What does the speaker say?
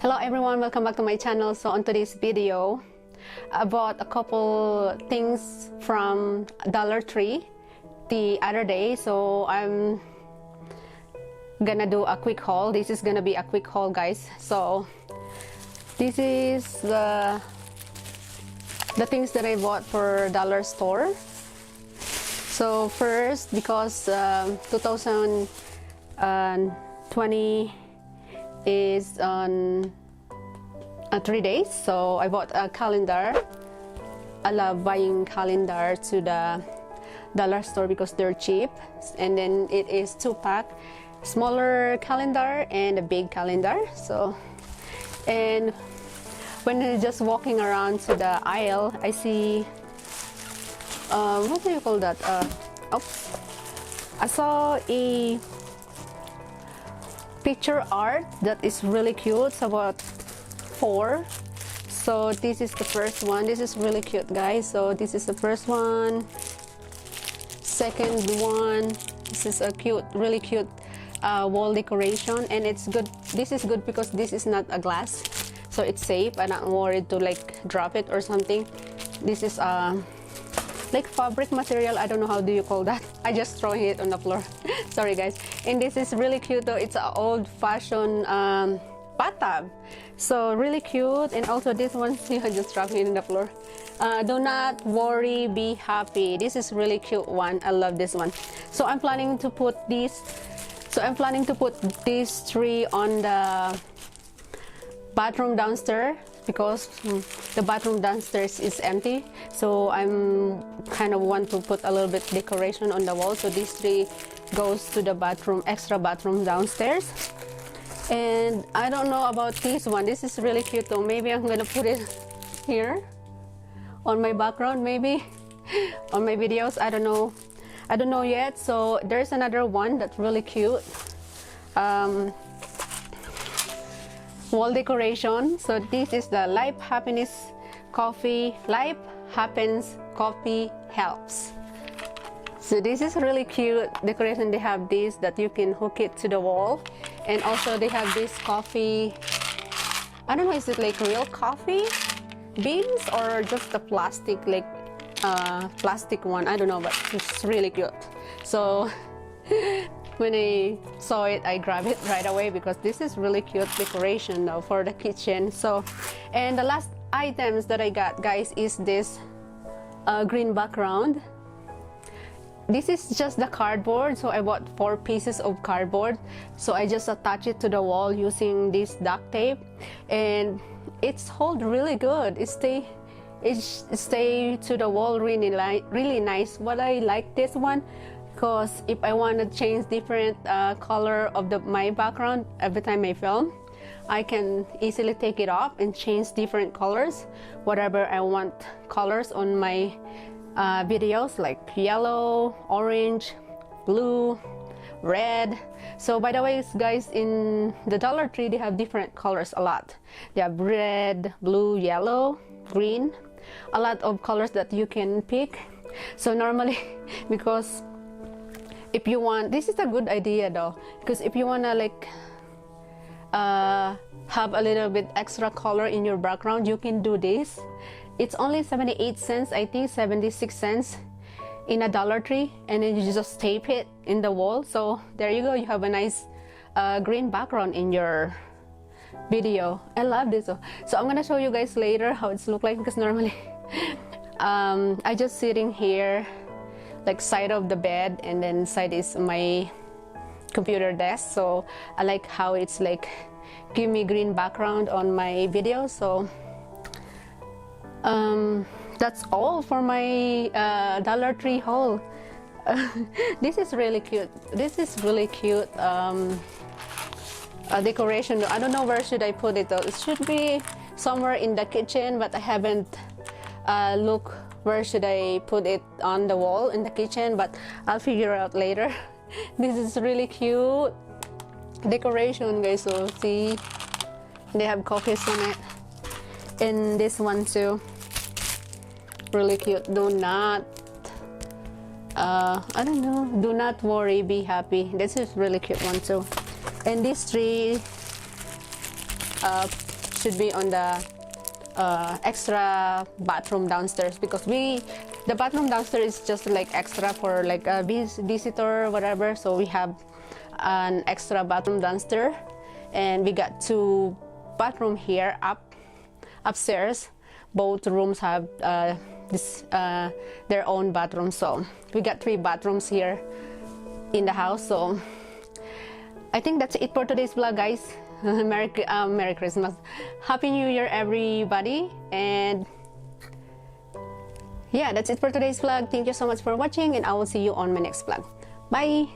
Hello everyone, welcome back to my channel. So on today's video, I bought a couple things from Dollar Tree the other day. So I'm gonna do a quick haul. This is gonna be a quick haul, guys. So this is the things that I bought for dollar store. So first, because 2020 is on 3 days, so I bought a calendar. I love buying calendar to the dollar store because they're cheap, and then it is 2-pack, smaller calendar and a big calendar. So, and when you're just walking around to the aisle, I see what do you call that? I saw a picture art that is really cute. It's about 4. So this is the first one. This is really cute, guys. So this is the first one. Second one, this is a cute, really cute wall decoration, and it's good. This is good because this is not a glass, so it's safe. I'm not worried to like drop it or something. This is like fabric material. I don't know how do you call that. I just throwing it on the floor. Sorry guys. And this is really cute though. It's an old-fashioned bathtub, so really cute. And also this one, you just dropping it on the floor. Do not worry, be happy. This is really cute one. I love this one. So I'm planning to put these. So I'm planning to put these 3 on the bathroom downstairs, because the bathroom downstairs is empty. So I'm kind of want to put a little bit decoration on the wall. So these 3 goes to the bathroom, extra bathroom downstairs. And I don't know about this one. This is really cute though. Maybe I'm gonna put it here on my background, maybe on my videos. I don't know yet. So there's another one that's really cute. Wall decoration. So this is the Life Happens Coffee Helps. So this is really cute decoration. They have this that you can hook it to the wall, and also they have this coffee. I don't know, is it like real coffee beans or just the plastic, like plastic one? I don't know, but it's really cute. So when I saw it, I grabbed it right away because this is really cute decoration though for the kitchen. So, and the last items that I got, guys, is this green background. This is just the cardboard. So I bought 4 pieces of cardboard. So I just attach it to the wall using this duct tape, and it's hold really good. It stay to the wall really nice. What I like this one, because if I want to change different color of my background every time I film, I can easily take it off and change different colors, whatever I want colors on my videos, like yellow, orange, blue, red. So by the way, guys, in the Dollar Tree they have different colors a lot. They have red, blue, yellow, green, a lot of colors that you can pick. So normally, because if you want, this is a good idea though, because if you want to like have a little bit extra color in your background, you can do this. It's only 78 cents, I think 76 cents in a Dollar Tree, and then you just tape it in the wall. So there you go, you have a nice green background in your video. I love this. So I'm gonna show you guys later how it's look like, because normally I just sitting here like side of the bed, and then side is my computer desk. So I like how it's like give me green background on my video. So that's all for my Dollar Tree haul. This is really cute. This is really cute decoration. I don't know where should I put it though. It should be somewhere in the kitchen, but I haven't looked where should I put it on the wall in the kitchen, but I'll figure out later. This is really cute decoration, guys. So see, they have coffees on it, and this one too, really cute. Do not I don't know, do not worry, be happy. This is really cute one too. And these 3 should be on the extra bathroom downstairs, because the bathroom downstairs is just like extra for like a visitor or whatever. So we have an extra bathroom downstairs, and we got 2 bathroom here upstairs. Both rooms have their own bathroom, so we got 3 bathrooms here in the house. So I think that's it for today's vlog, guys. Merry Christmas, Happy New Year, everybody, and yeah, that's it for today's vlog. Thank you so much for watching, and I will see you on my next vlog. Bye.